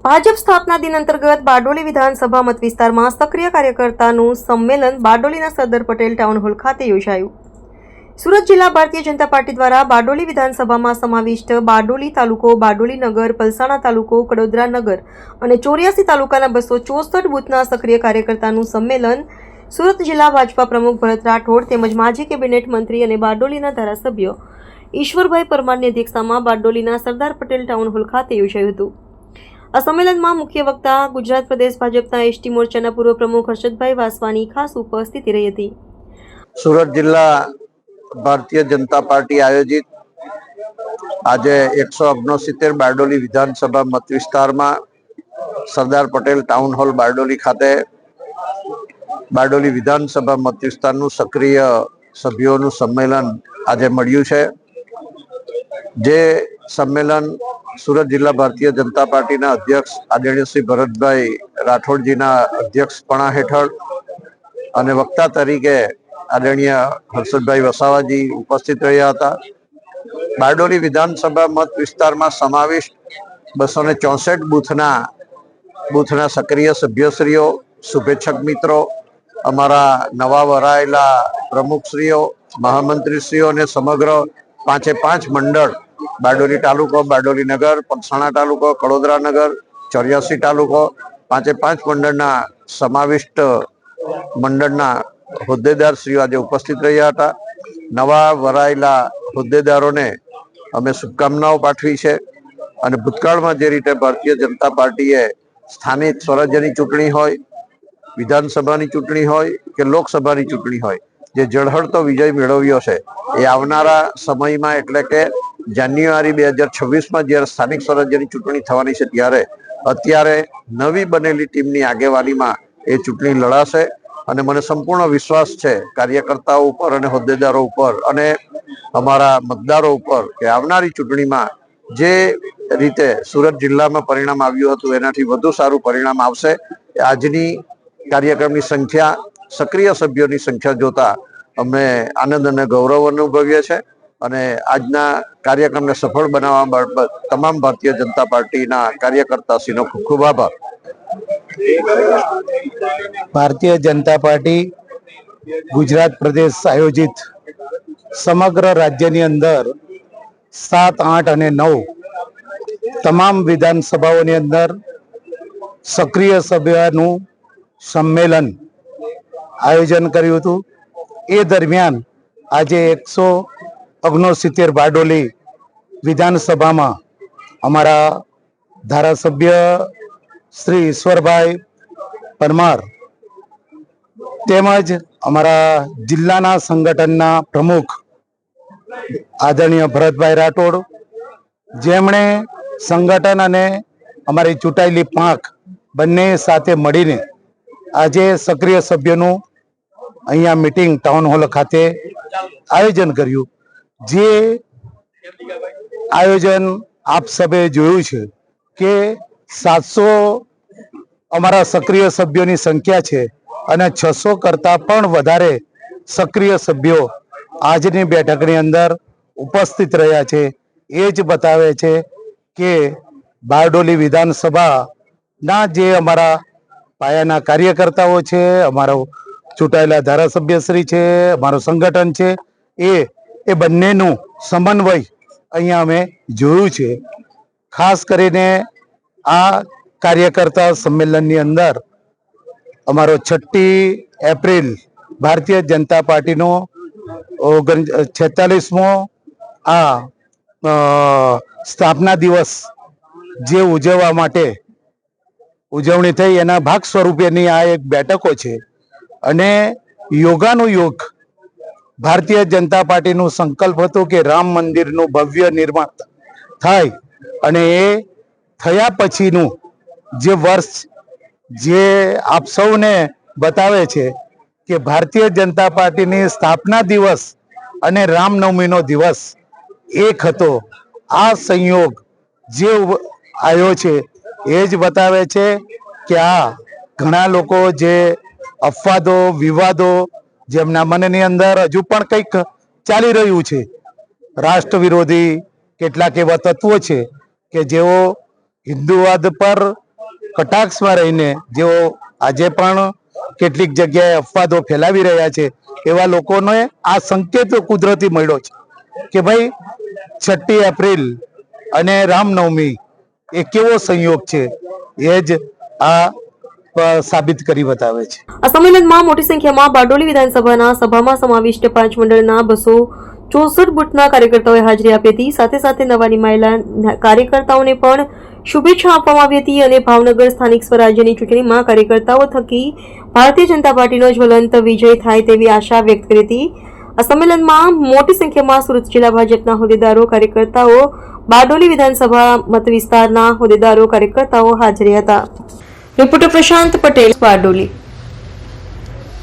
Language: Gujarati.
ભાજપ સ્થાપના દિન અંતર્ગત બારડોલી વિધાનસભા મત વિસ્તારમાં સક્રિય કાર્યકર્તાનું સંમેલન બારડોલીના સરદાર પટેલ ટાઉન હોલ ખાતે યોજાયું. સુરત જિલ્લા ભારતીય જનતા પાર્ટી દ્વારા બારડોલી વિધાનસભામાં સમાવિષ્ટ બારડોલી તાલુકો, બારડોલી નગર, પલસાણા તાલુકો, કડોદરા નગર અને 84 તાલુકાના 264 બૂથના સક્રિય કાર્યકર્તાનું સંમેલન સુરત જિલ્લા ભાજપા પ્રમુખ ભરત રાઠોડ તેમજ માજી કેબિનેટ મંત્રી અને બારડોલીના ધારાસભ્ય ઈશ્વરભાઈ પરમારની અધ્યક્ષતામાં બારડોલીના સરદાર પટેલ ટાઉન હોલ ખાતે યોજાયું હતું. આ સંમેલનમાં મુખ્ય વક્તા ગુજરાત પ્રદેશ ભાજપના એસટી મોરચાના પૂર્વ પ્રમુખ હર્ષદભાઈ વાસવાની ખાસ ઉપસ્થિતિ રહી હતી. સુરત જિલ્લા ભારતીય જનતા પાર્ટી આયોજિત આજે 169 બારડોલી વિધાનસભા મત વિસ્તારમાં સરદાર પટેલ ટાઉન હોલ બારડોલી ખાતે બારડોલી વિધાનસભા મત વિસ્તારનું સક્રિય સભ્યોનું સંમેલન આજે મળ્યું છે. જે સંમેલન સુરત જિલ્લા ભારતીય જનતા પાર્ટીના અધ્યક્ષ આદરણીય શ્રી ભરતભાઈ રાઠોડજીના અધ્યક્ષપણા હેઠળ અને વક્તા તરીકે આદરણીય હર્ષદભાઈ વસાવાજી ઉપસ્થિત રહ્યા હતા. બારડોલી વિધાનસભા મત વિસ્તારમાં સમાવિષ્ટ 264 બૂથના સક્રિય સભ્યશ્રીઓ, શુભેચ્છક મિત્રો, અમારા નવા વરાયેલા પ્રમુખશ્રીઓ, મહામંત્રીશ્રીઓ અને સમગ્ર 5 મંડળ બારડોલી તાલુકો, બારડોલી નગર, પલસાણા તાલુકો, કડોદરા નગર, 84 તાલુકો, 5 મંડળના સમાવિષ્ટ મંડળના હોદ્દેદારશ્રીઓ આજે ઉપસ્થિત રહ્યા હતા. નવા વરાયેલા હોદ્દેદારોને અમે શુભકામનાઓ પાઠવી છે અને ભૂતકાળમાં જે રીતે ભારતીય જનતા પાર્ટીએ સ્થાનિક સ્વરાજ્યની ચૂંટણી હોય, વિધાનસભાની ચૂંટણી હોય કે લોકસભાની ચૂંટણી હોય, જે ઝળહળતો વિજય મેળવ્યો છે, એ આવનારા સમયમાં એટલે કે જાન્યુઆરી 2026માં જ્યારે સ્થાનિક સ્વરાજ્યની ચૂંટણી થવાની છે ત્યારે અત્યારે નવી બનેલી ટીમની આગેવાનીમાં એ ચૂંટણી લડાશે અને મને સંપૂર્ણ વિશ્વાસ છે કાર્યકર્તાઓ ઉપર અને હોદ્દેદારો ઉપર અને અમારા મતદારો ઉપર કે આવનારી ચૂંટણીમાં જે રીતે સુરત જિલ્લામાં પરિણામ આવ્યું હતું એનાથી વધુ સારું પરિણામ આવશે. આજની કાર્યક્રમની સંખ્યા, સક્રિય સભ્યોની સંખ્યા જોતા અમે આનંદ અને ગૌરવ અનુભવીએ છીએ અને આજના કાર્યક્રમને સફળ બનાવવા બાબત તમામ ભારતીય જનતા પાર્ટીના કાર્યકર્તાશ્રીનો ખૂબ ખૂબ આભાર. ભારતીય જનતા પાર્ટી ગુજરાત પ્રદેશ આયોજિત સમગ્ર રાજ્યની અંદર 7, 8 અને 9 તમામ વિધાનસભાઓની અંદર સક્રિય સભ્યનું સંમેલન આયોજન કર્યું હતું. એ દરમિયાન આજે 169 બારડોલી વિધાનસભામાં અમારા ધારાસભ્ય શ્રી ઈશ્વરભાઈ પરમાર તેમજ અમારા જિલ્લાના સંગઠનના પ્રમુખ આદરણીય ભરતભાઈ રાઠોડ, જેમણે સંગઠન અને અમારી ચૂંટાયેલી પાંખ બંને સાથે મળીને આજે સક્રિય સભ્યોનું અહીંયા મીટિંગ ટાઉન હોલ ખાતે આયોજન કર્યું. જે આયોજન આપ સભે જોયું છે કે 700 અમારા સક્રિય સભ્યોની સંખ્યા છે અને 600 કરતાં પણ વધારે સક્રિય સભ્યો આજની બેઠકની અંદર ઉપસ્થિત રહ્યા છે. એ જ બતાવે છે કે બારડોલી વિધાનસભાના જે અમારા પાયાના કાર્યકર્તાઓ છે, અમારો ચૂંટાયેલા ધારાસભ્યશ્રી છે, અમારું સંગઠન છે, એ બંનેનું સમન્વય અહીંયા અમે જોયું છે. ખાસ કરીને આ કાર્યકર્તા સંમેલનની અંદર અમારો 6 એપ્રિલ ભારતીય જનતા પાર્ટીનો 46મો આ સ્થાપના દિવસ જે ઉજવવા માટે ઉજવણી થઈ એના ભાગ સ્વરૂપેની આ એક બેઠકો છે અને યોગાનુયોગ ભારતીય જનતા પાર્ટીનું સંકલ્પ હતું કે રામ મંદિરનું ભવ્ય નિર્માણ થાય અને એ થયા પછીનું જે વર્ષ જે આપ સૌને બતાવે છે કે ભારતીય જનતા પાર્ટીની સ્થાપના દિવસ અને રામનવમીનો દિવસ એક હતો. આ સંયોગ જે આવ્યો છે એ જ બતાવે છે કે આ ઘણા લોકો જે અપવાદો, વિવાદો જેમના મનની અંદર હજુ પણ કંઈક ચાલી રહ્યું છે, રાષ્ટ્ર વિરોધી કેટલાક એવા તત્વો છે કે જેઓ હિન્દુવાદ પર કટાક્ષમાં રહીને જેઓ આજે પણ કેટલીક જગ્યાએ અપવાદો ફેલાવી રહ્યા છે એવા લોકોને આ સંકેત કુદરતી મળ્યો છે કે ભાઈ 6 એપ્રિલ અને રામનવમી એ કેવો સંયોગ છે એ જ આ સાબિત કરી બતાવે છે. આ સંમેલનમાં મોટી સંખ્યામાં બારડોલી વિધાનસભાના સભામાં સમાવિષ્ટ 5 મંડળના 264 બૂથના કાર્યકર્તાઓએ હાજરી આપી હતી. સાથે સાથે નવા નિમાયેલા કાર્યકર્તાઓને પણ શુભેચ્છા આપવામાં આવી હતી અને ભાવનગર સ્થાનિક સ્વરાજ્યની ચૂંટણીમાં કાર્યકર્તાઓ થકી ભારતીય જનતા પાર્ટીનો જ્વલંત વિજય થાય તેવી આશા વ્યક્ત કરી હતી. આ સંમેલનમાં મોટી સંખ્યામાં સુરત જિલ્લા ભાજપના હોદ્દેદારો, કાર્યકર્તાઓ, બારડોલી વિધાનસભા મત વિસ્તારના હોદ્દેદારો, કાર્યકર્તાઓ હાજર હતા. રિપોર્ટર પ્રશાંત પટેલ, બારડોલી.